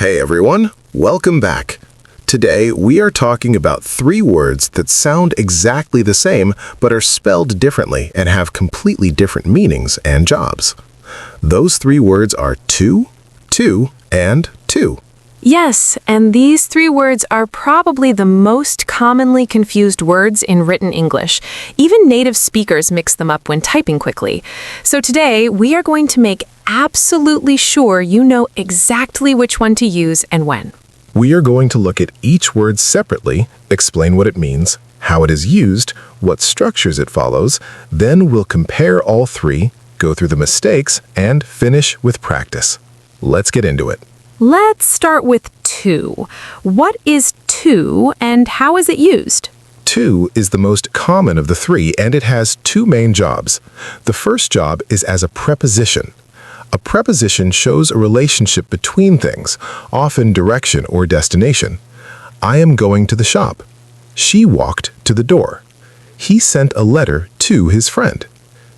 Hey everyone, welcome back. Today we are talking about three words that sound exactly the same but are spelled differently and have completely different meanings and jobs. Those three words are two, and two. Yes, and these three words are probably the most commonly confused words in written English. Even native speakers mix them up when typing quickly. So today, we are going to make absolutely sure you know exactly which one to use and when. We are going to look at each word separately, explain what it means, how it is used, what structures it follows, then we'll compare all three, go through the mistakes, and finish with practice. Let's get into it. Let's start with to. What is to and how is it used? To is the most common of the three, and it has two main jobs. The first job is as a preposition. A preposition shows a relationship between things, often direction or destination. I am going to the shop. She walked to the door. He sent a letter to his friend.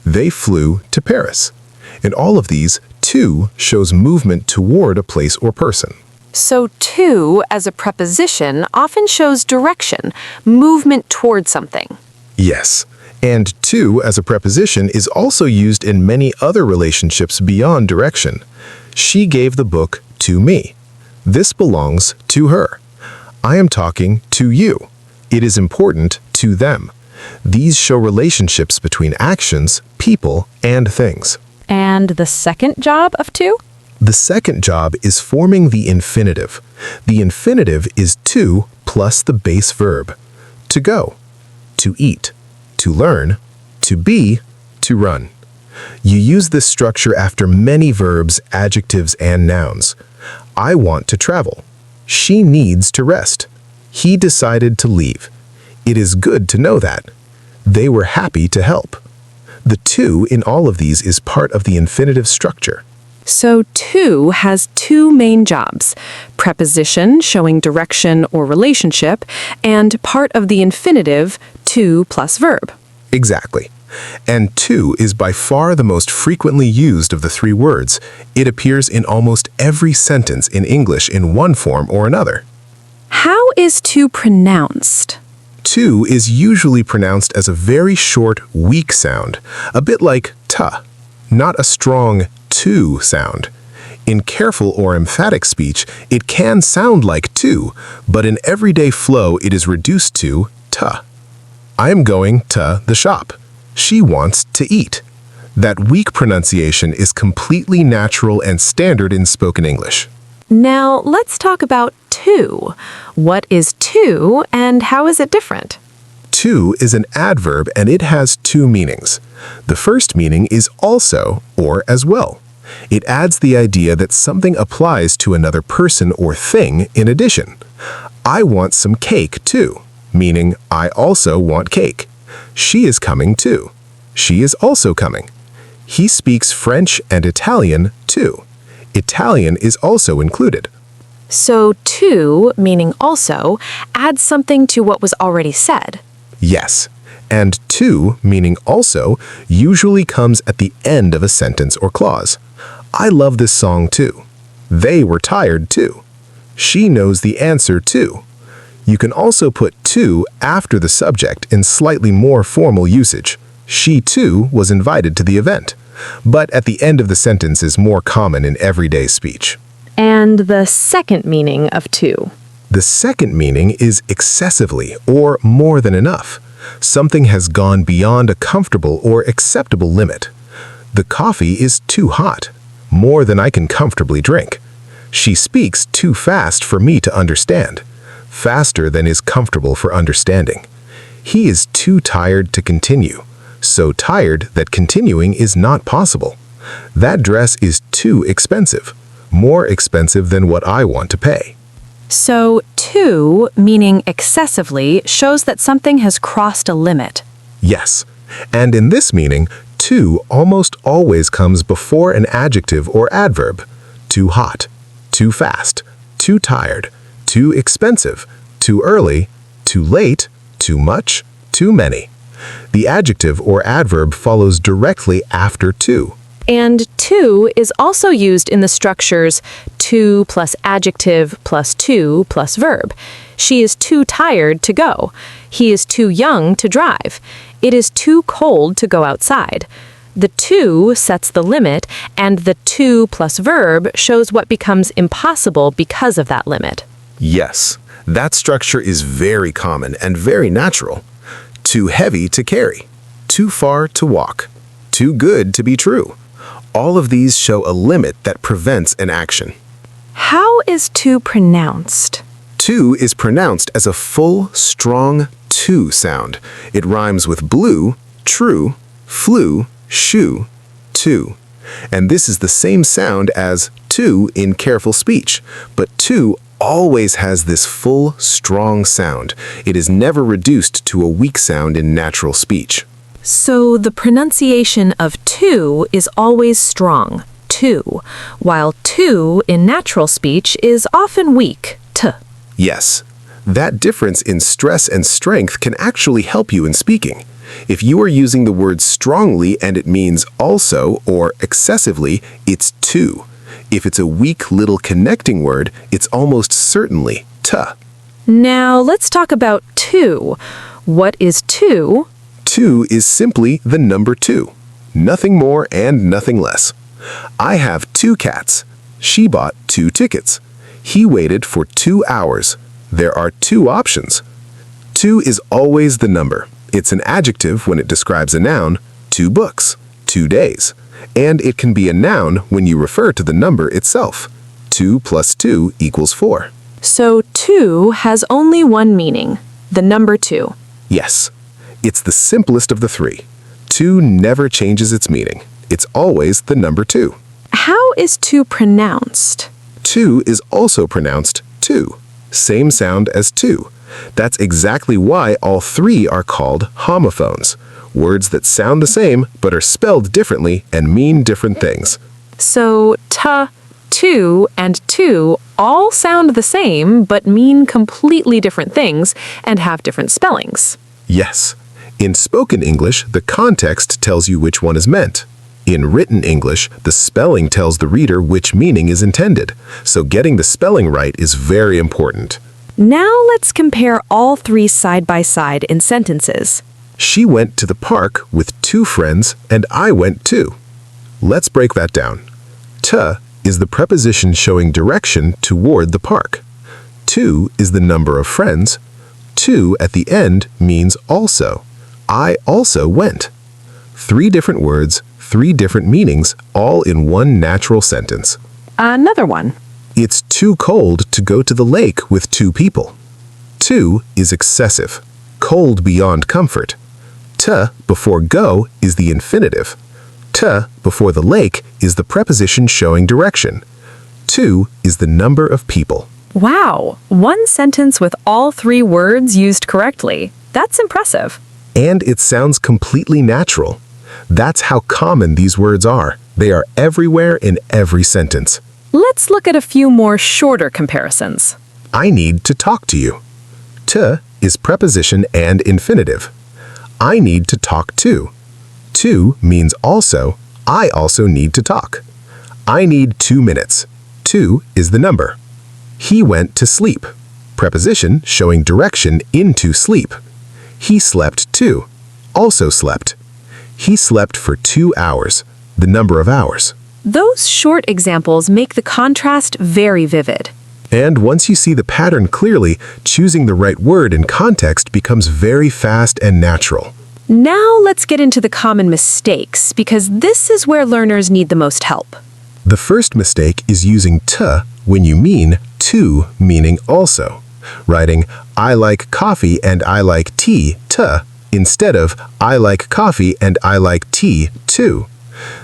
They flew to Paris. In all of these, to shows movement toward a place or person. So to, as a preposition, often shows direction, movement toward something. Yes, and to as a preposition is also used in many other relationships beyond direction. She gave the book to me. This belongs to her. I am talking to you. It is important to them. These show relationships between actions, people, and things. And the second job of to? The second job is forming the infinitive. The infinitive is to plus the base verb. To go, to eat, to learn, to be, to run. You use this structure after many verbs, adjectives, and nouns. I want to travel. She needs to rest. He decided to leave. It is good to know that. They were happy to help. The to in all of these is part of the infinitive structure. So to has two main jobs, preposition showing direction or relationship, and part of the infinitive, to plus verb. Exactly. And to is by far the most frequently used of the three words. It appears in almost every sentence in English in one form or another. How is to pronounced? To is usually pronounced as a very short, weak sound, a bit like ta, not a strong to sound. In careful or emphatic speech, it can sound like to, but in everyday flow it is reduced to ta. I am going to the shop. She wants to eat. That weak pronunciation is completely natural and standard in spoken English. Now let's talk about to. What is to and how is it different? To is an adverb and it has two meanings. The first meaning is also or as well. It adds the idea that something applies to another person or thing in addition. I want some cake too, meaning I also want cake. She is coming too. She is also coming. He speaks French and Italian too. Italian is also included. So to, meaning also, adds something to what was already said. Yes, and to, meaning also, usually comes at the end of a sentence or clause. I love this song too. They were tired too. She knows the answer too. You can also put to after the subject in slightly more formal usage. She too was invited to the event. But at the end of the sentence is more common in everyday speech. And the second meaning of to? The second meaning is excessively or more than enough. Something has gone beyond a comfortable or acceptable limit. The coffee is too hot, more than I can comfortably drink. She speaks too fast for me to understand, faster than is comfortable for understanding. He is too tired to continue, so tired that continuing is not possible. That dress is too expensive, more expensive than what I want to pay. So to, meaning excessively, shows that something has crossed a limit. Yes, and in this meaning, to almost always comes before an adjective or adverb. Too hot, too fast, too tired, too expensive, too early, too late, too much, too many. The adjective or adverb follows directly after to. And to is also used in the structures to plus adjective plus to plus verb. She is too tired to go. He is too young to drive. It is too cold to go outside. The to sets the limit, and the to plus verb shows what becomes impossible because of that limit. Yes, that structure is very common and very natural. Too heavy to carry. Too far to walk. Too good to be true. All of these show a limit that prevents an action. How is to pronounced? To is pronounced as a full, strong to sound. It rhymes with blue, true, flew, shoe, to. And this is the same sound as to in careful speech, but to always has this full, strong sound. It is never reduced to a weak sound in natural speech. So the pronunciation of to is always strong, to, while to in natural speech is often weak, t. Yes, that difference in stress and strength can actually help you in speaking. If you are using the word strongly and it means also or excessively, it's to. If it's a weak little connecting word, it's almost certainly t. Now let's talk about to. What is to? Two is simply the number 2. Nothing more and nothing less. I have 2 cats. She bought 2 tickets. He waited for 2 hours. There are 2 options. 2 is always the number. It's an adjective when it describes a noun, 2 books, 2 days. And it can be a noun when you refer to the number itself. 2 plus 2 equals 4. So to has only one meaning, the number 2. Yes. It's the simplest of the 3. 2 never changes its meaning. It's always the number 2. How is to pronounced? 2 is also pronounced 2. Same sound as 2. That's exactly why all 3 are called homophones. Words that sound the same but are spelled differently and mean different things. So to, and to all sound the same but mean completely different things and have different spellings. Yes. In spoken English, the context tells you which one is meant. In written English, the spelling tells the reader which meaning is intended, so getting the spelling right is very important. Now let's compare all 3 side by side in sentences. She went to the park with 2 friends and I went too. Let's break that down. To is the preposition showing direction toward the park. 2 is the number of friends. 2 at the end means also. I also went. 3 different words, 3 different meanings, all in one natural sentence. Another one. It's too cold to go to the lake with 2 people. Too is excessive, cold beyond comfort. To before go is the infinitive. To before the lake is the preposition showing direction. 2 is the number of people. Wow, one sentence with all 3 words used correctly. That's impressive. And it sounds completely natural. That's how common these words are. They are everywhere in every sentence. Let's look at a few more shorter comparisons. I need to talk to you. To is preposition and infinitive. I need to talk to. To means also. I also need to talk. I need 2 minutes. 2 is the number. He went to sleep. Preposition showing direction into sleep. He slept too. Also slept. He slept for 2 hours. The number of hours. Those short examples make the contrast very vivid. And once you see the pattern clearly, choosing the right word in context becomes very fast and natural. Now let's get into the common mistakes, because this is where learners need the most help. The first mistake is using to when you mean to meaning also. Writing, I like coffee and I like tea, to, instead of, I like coffee and I like tea, too.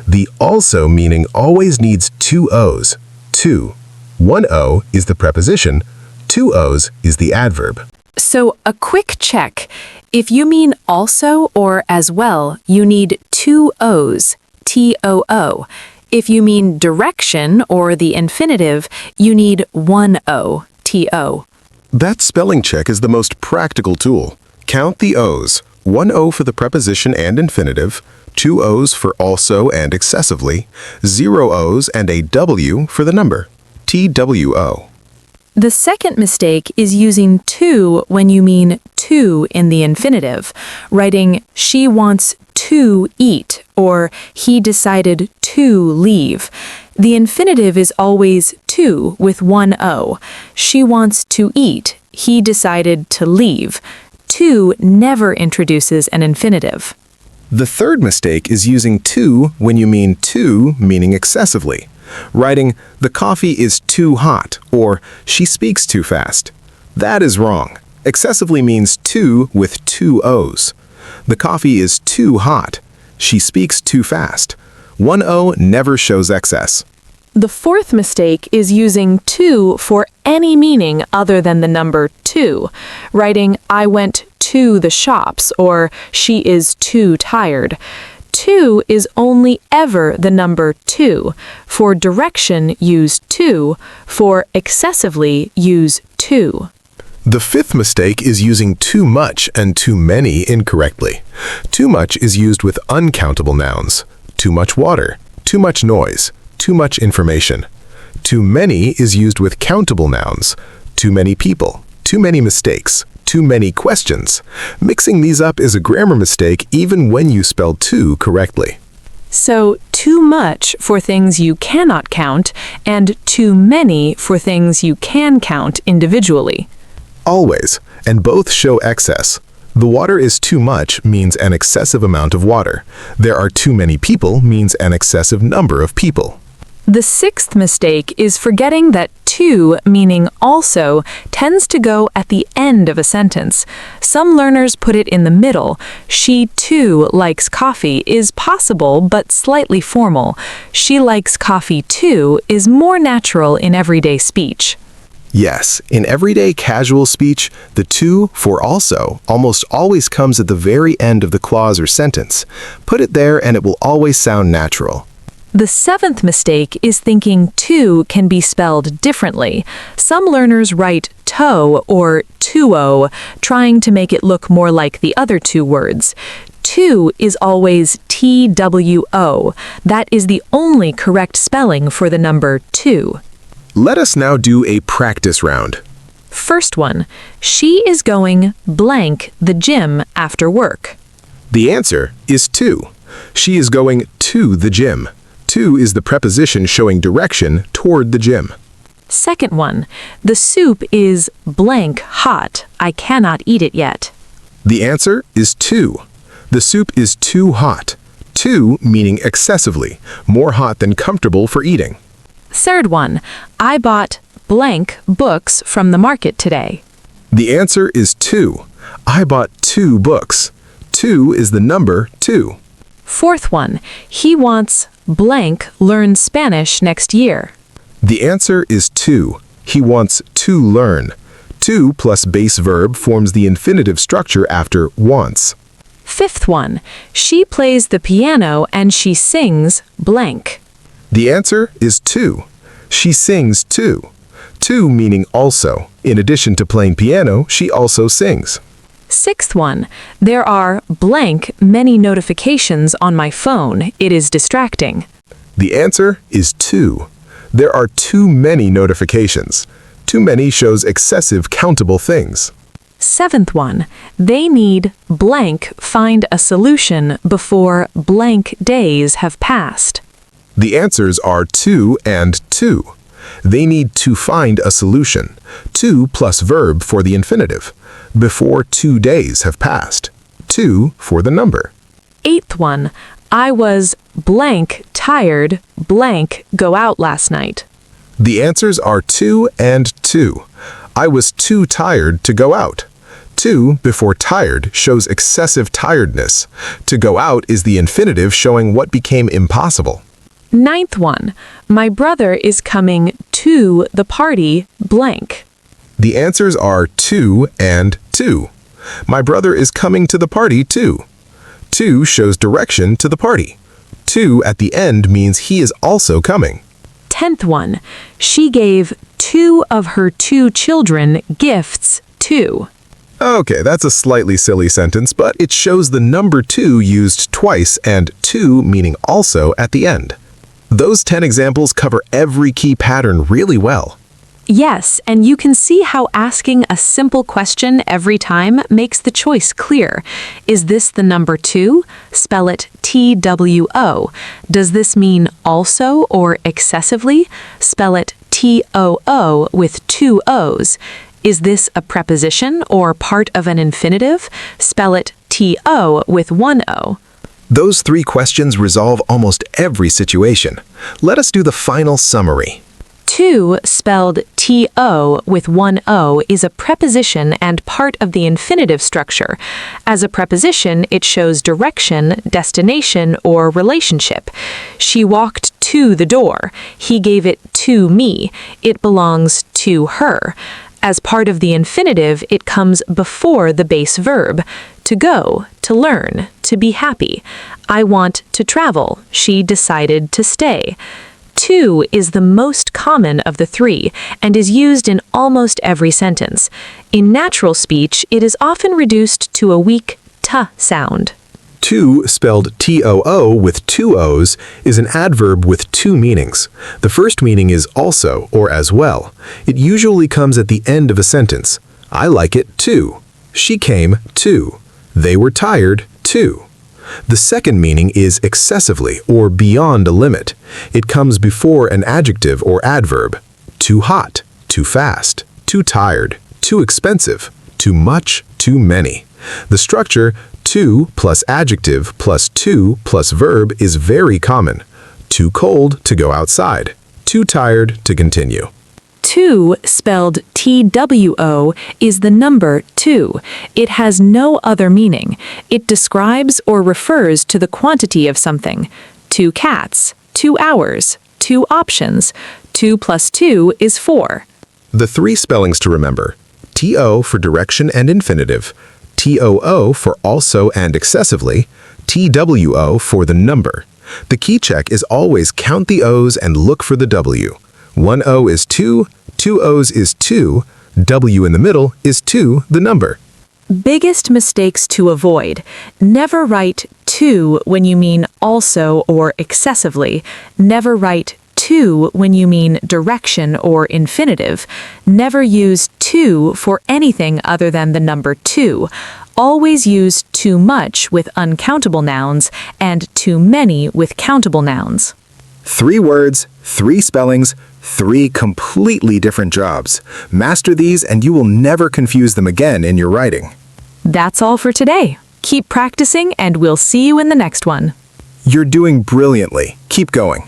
The also meaning always needs 2 O's, to. 1 O is the preposition, 2 O's is the adverb. So a quick check. If you mean also or as well, you need 2 O's, T-O-O. If you mean direction or the infinitive, you need 1 O, T-O. That spelling check is the most practical tool. Count the O's. 1 O for the preposition and infinitive, 2 O's for also and excessively, 0 O's and a W for the number, TWO. The second mistake is using to when you mean to in the infinitive, writing she wants to eat or he decided to leave. The infinitive is always to with 1 O. She wants to eat. He decided to leave. To never introduces an infinitive. The third mistake is using to when you mean to meaning excessively, writing the coffee is too hot or she speaks too fast. That is wrong. Excessively means to with 2 O's. The coffee is too hot. She speaks too fast. 1 O never shows excess. The fourth mistake is using to for any meaning other than the number to, writing I went to the shops or she is too tired. To is only ever the number 2. For direction, use to. For excessively, use to. The fifth mistake is using too much and too many incorrectly. Too much is used with uncountable nouns. Too much water, too much noise, too much information. Too many is used with countable nouns. Too many people, too many mistakes, too many questions. Mixing these up is a grammar mistake even when you spell to correctly. So, too much for things you cannot count, and too many for things you can count individually. Always, and both show excess. The water is too much means an excessive amount of water. There are too many people means an excessive number of people. The sixth mistake is forgetting that to, meaning also, tends to go at the end of a sentence. Some learners put it in the middle. She too likes coffee is possible but slightly formal. She likes coffee too is more natural in everyday speech. Yes, in everyday casual speech, the to for also almost always comes at the very end of the clause or sentence. Put it there and it will always sound natural. The seventh mistake is thinking to can be spelled differently. Some learners write toe or tuo, trying to make it look more like the other two words. To is always TWO. That is the only correct spelling for the number 2. Let us now do a practice round. First one, she is going blank the gym after work. The answer is to. She is going to the gym. To is the preposition showing direction toward the gym. Second one, the soup is blank hot. I cannot eat it yet. The answer is to. The soup is too hot. Too meaning excessively, more hot than comfortable for eating. Third one, I bought blank books from the market today. The answer is to. I bought 2 books. 2 is the number 2. Fourth one, he wants blank learn Spanish next year. The answer is to. He wants to learn. To plus base verb forms the infinitive structure after wants. Fifth one, she plays the piano and she sings blank. The answer is to. She sings too. To meaning also. In addition to playing piano, she also sings. Sixth one, there are blank many notifications on my phone. It is distracting. The answer is to. There are too many notifications. Too many shows excessive countable things. Seventh one, they need blank find a solution before blank days have passed. The answers are to and to. They need to find a solution. To plus verb for the infinitive. Before 2 days have passed. To for the number. Eighth one, I was blank tired blank go out last night. The answers are to and to. I was too tired to go out. To before tired shows excessive tiredness. To go out is the infinitive showing what became impossible. Ninth one, my brother is coming to the party blank. The answers are to and to. My brother is coming to the party too. To shows direction to the party. To at the end means he is also coming. 10th one, she gave 2 of her 2 children gifts too. Okay, that's a slightly silly sentence, but it shows the number 2 used twice and to meaning also at the end. Those 10 examples cover every key pattern really well. Yes, and you can see how asking a simple question every time makes the choice clear. Is this the number 2? Spell it TWO. Does this mean also or excessively? Spell it TOO with 2 O's. Is this a preposition or part of an infinitive? Spell it TO with 1 O. Those 3 questions resolve almost every situation. Let us do the final summary. To, spelled TO with 1 O, is a preposition and part of the infinitive structure. As a preposition, it shows direction, destination, or relationship. She walked to the door. He gave it to me. It belongs to her. As part of the infinitive, it comes before the base verb. To go, to learn, to be happy. I want to travel. She decided to stay. To is the most common of the 3 and is used in almost every sentence. In natural speech, it is often reduced to a weak t sound. To, spelled TOO with 2 O's, is an adverb with 2 meanings. The first meaning is also or as well. It usually comes at the end of a sentence. I like it too. She came too. They were tired too. The second meaning is excessively or beyond a limit. It comes before an adjective or adverb. Too hot, too fast, too tired, too expensive, too much, too many. The structure to plus adjective plus to plus verb is very common. Too cold to go outside. Too tired to continue. To, spelled TWO, is the number 2. It has no other meaning. It describes or refers to the quantity of something. 2 cats, 2 hours, 2 options. 2 plus 2 is 4. The 3 spellings to remember: TO for direction and infinitive, TOO for also and excessively, TWO for the number. The key check is always count the O's and look for the W. 1 O is 2, 2 O's is 2, W in the middle is 2, the number. Biggest mistakes to avoid. Never write to when you mean also or excessively. Never write to when you mean direction or infinitive. Never use to for anything other than the number 2. Always use too much with uncountable nouns and too many with countable nouns. 3 words, 3 spellings, 3 completely different jobs. Master these and you will never confuse them again in your writing. That's all for today. Keep practicing and we'll see you in the next one. You're doing brilliantly. Keep going.